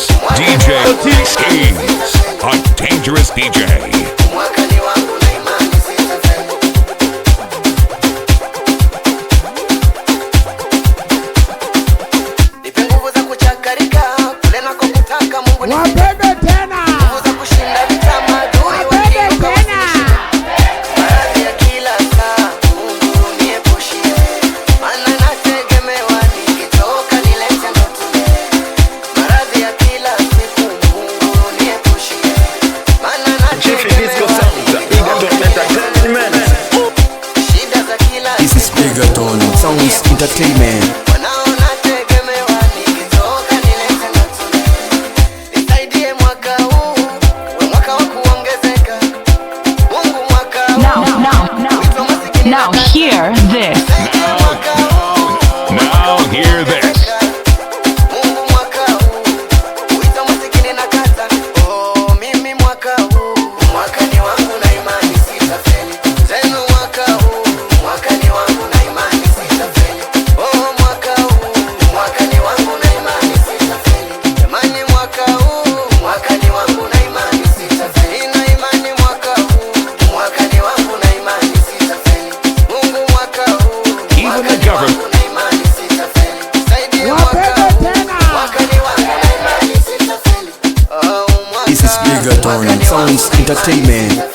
DJ Schemes, a dangerous DJ. Wapende tena. Wapende tena. Maradhi ya kila saa, Mungu niepushie. Maana nategemewa nikitoka nilete ndoto. Maradhi ya kila siku, Mungu niepushie. Maana nategemewa shida za kila siku. This is Bigaton Sounds Entertainment. Now hear this. Now hear this. Mungu mwaka huu uita masikini na kata. Oh, mimi mwaka huu mwaka ni wangu na imani sitafeli. Zenu mwaka huu mwaka ni wangu na imani sitafeli. Oh, mwaka huu mwaka ni wangu na imani sitafeli. Jamani mwaka huu mwaka ni wangu na imani sitafeli. Na imani mwaka huu mwaka ni wangu na imani sitafeli. Mungu mwaka huu Even the government. This is Bigaton Sounds Entertainment.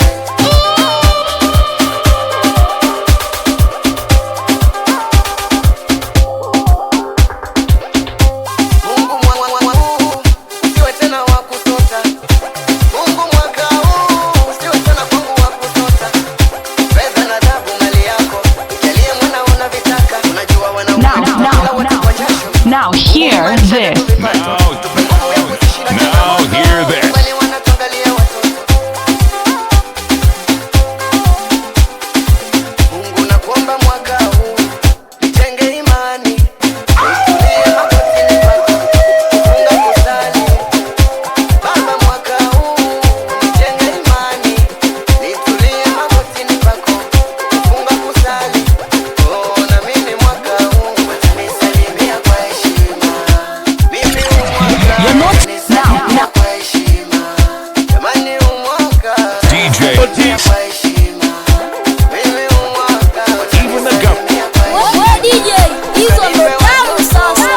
Now hear this. Now hear this. Mungu nakuomba mwaka huu nijenge imani, nitulie magotini pako, kufunga kusali. Baba mwaka huu nijenge imani, nitulie magotini pako, kufunga kusali. Oh, na mimi mwaka huu watanisalimia kwa heshima. Mimi mwaka watanisalimia kwa heshima. Jamani mwaka DJ kwa heshima. Even the government. Wewe DJ, hizo ndo tamu sasa.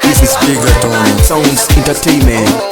This is Bigaton Sounds Entertainment.